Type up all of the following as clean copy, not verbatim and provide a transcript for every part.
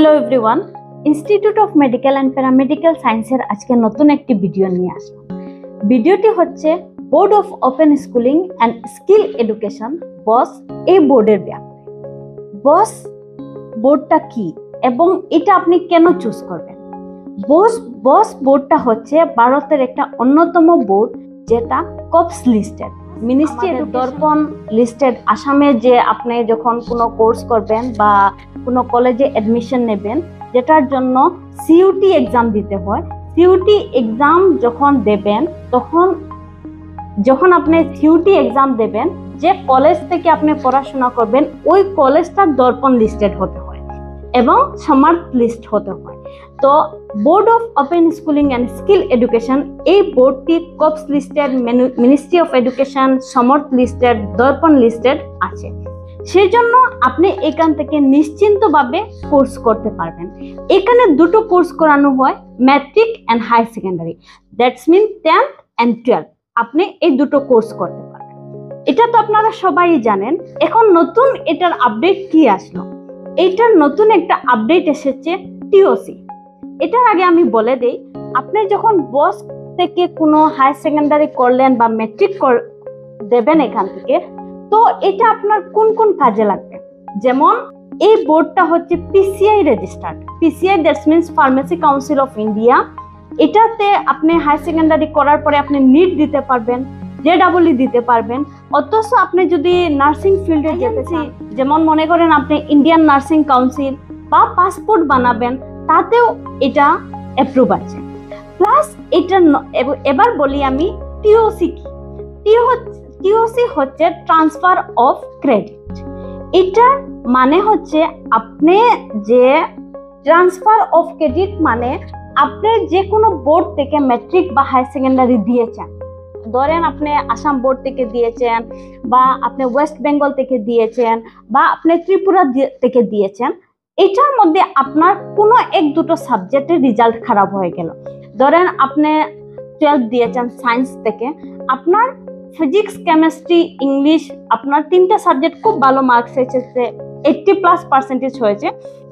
Hello everyone, institute of medical and paramedical সায়েন্সের আজকে নতুন একটি ভিডিও নিয়ে আসলাম। ভিডিওটি হচ্ছে board of open schooling and skill education বস এই বোর্ডের ব্যাপারে। বস বোর্ডটা কি এবং এটা আপনি কেন চুজ করবেন? বস বোর্ডটা হচ্ছে ভারতের একটা অন্যতম বোর্ড যেটা কপস লিস্টেড, মিনিস্ট্রি দর্পণ লিস্টেড। আসামে যে আপনি যখন কোনো কোর্স করবেন বা কোনো কলেজে অ্যাডমিশন নেবেন, যেটার জন্য সিইউটি এক্সাম দিতে হয়, সিইউটি এক্সাম যখন দেবেন যখন আপনি সিইউটি এক্সাম দেবেন, যে কলেজ থেকে আপনি পড়াশোনা করবেন ওই কলেজটা দর্পণ লিস্টেড হতে হয় এবং সমার্থ লিস্ট হতে হয়। তো board of open schooling and skill education এই বোর্ডটি কপস listed, ministry of education, Samarth listed, Darpan listed আছে। সেই জন্য আপনি এখান থেকে নিশ্চিন্তভাবে কোর্স করতে পারবেন। এখানে দুটো কোর্স করানো হয়, matric and higher secondary, that's mean 10th and 12th। আপনি এই দুটো কোর্স করতে পারবেন। এটা তো আপনারা সবাই জানেন। এখন নতুন এটার আপডেট কি আসলো? এইটার নতুন একটা আপডেট এসেছে, টিওসি। এটার আগে আমি বলে দেই, আপনি যখন বস থেকে কোনো হায়ার সেকেন্ডারি করলেন বা ম্যাট্রিক দেবেন এখান থেকে, তো এটা আপনার কোন কোন কাজে লাগবে? যেমন এই বোর্ডটা হচ্ছে PCI registered, PCI that's means pharmacy council of India. এটাতে আপনি হায়ার সেকেন্ডারি করার পরে আপনি নিট দিতে পারবেন, জেডাবলই দিতে পারবেন। অথচ আপনি যদি নার্সিং ফিল্ডে যেতে চান, যেমন মনে করেন আপনি ইন্ডিয়ান নার্সিং কাউন্সিল বা পাসপোর্ট বানাবেন, তাতেও এটা অ্যাপ্রুভ আছে। প্লাস এটা এবার বলি আমি টিওসি কি। টিওসি হচ্ছে ট্রান্সফার অফ ক্রেডিট। এটার মানে হচ্ছে আপনি যে ট্রান্সফার অফ ক্রেডিট মানে আপনি যে কোনো বোর্ড থেকে ম্যাট্রিক বা হায়ার সেকেন্ডারি দিয়েছেন, ধরেন আপনি আসাম বোর্ড থেকে দিয়েছেন বা আপনি ওয়েস্ট বেঙ্গল থেকে দিয়েছেন বা আপনি ত্রিপুরা থেকে দিয়েছেন, এটার মধ্যে আপনার কোনো এক দুটো সাবজেক্টের রেজাল্ট খারাপ হয়ে গেল। ধরেন আপনি 12 দিয়েছেন সায়েন্স থেকে, আপনার ফিজিক্স, কেমিস্ট্রি, ইংলিশ, আপনার 3টা সাবজেক্ট খুব ভালো মার্কস এসেছে, 80+% হয়েছে,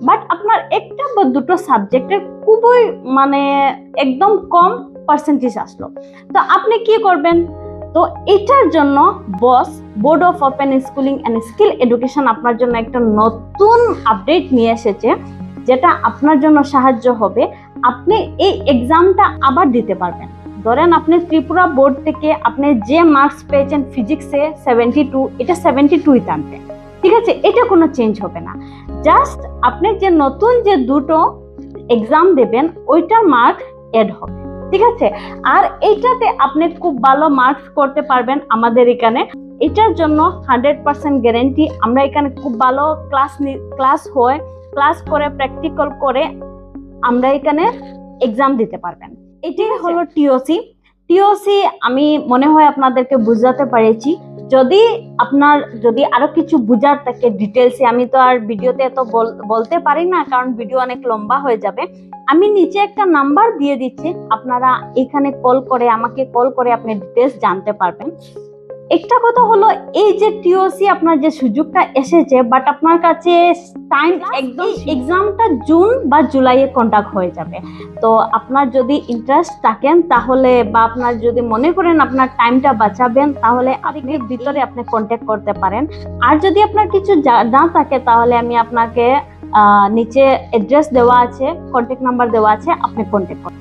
বাট আপনার একটা বা দুটো সাবজেক্টের খুবই একদম কম পার্সেন্টেজ আসলো। তো আপনি কি করবেন? তো এটার জন্য board of open schooling and skill education আপনার জন্য একটা নতুন আপডেট নিয়ে এসেছে, যেটা আপনার জন্য সাহায্য হবে। আপনি এই এক্সামটা আবার দিতে পারবেন। ধরেন আপনি ত্রিপুরা বোর্ড থেকে আপনি যে মার্কস পেয়েছেন ফিজিক্সে 72, এটা 72ই টানবে, ঠিক আছে? এটা কোনো চেঞ্জ হবে না। জাস্ট আপনি যে নতুন যে দুটো এক্সাম দেবেন ওইটার মার্ক এড হবে, ঠিক আছে? আর এইটাতে আপনি খুব ভালো মার্কস করতে পারবেন আমাদের এখানে। এটার জন্য 100% গ্যারেন্টি। আমরা এখানে খুব ভালো ক্লাস করে প্র্যাকটিক্যাল করে আমরা এখানে এক্সাম দিতে পারবেন। এটাই হলো টিওসি। আমি মনে হয় আপনাদেরকে বুঝাতে পেরেছি। যদি আরো কিছু বুঝার থাকে ডিটেলসে, আমি তো আর ভিডিওতে এত বলতে পারি না, কারণ ভিডিও অনেক লম্বা হয়ে যাবে। আমি নিচে একটা নাম্বার দিয়ে দিচ্ছি, আপনারা এখানে আমাকে কল করে আপনি ডিটেলস জানতে পারবেন। একটা কথা হলো, এই যে টিওসি আপনার যে সুযোগটা এসেছে, বাট আপনার কাছে টাইম একদম, এক্সামটা জুন বা জুলাইয়ে কন্ডাক্ট হয়ে যাবে। তো আপনার যদি ইন্টারেস্ট থাকেন তাহলে, বা আপনার যদি মনে করেন আপনার টাইমটা বাঁচাবেন, তাহলে আরেকদিনের ভিতরে আপনি কন্ট্যাক্ট করতে পারেন। আর যদি আপনার কিছু না থাকে তাহলে আমি আপনাকে নিচে অ্যাড্রেস দেওয়া আছে, কন্ট্যাক্ট নাম্বার দেওয়া আছে, আপনি কন্ট্যাক্ট করুন।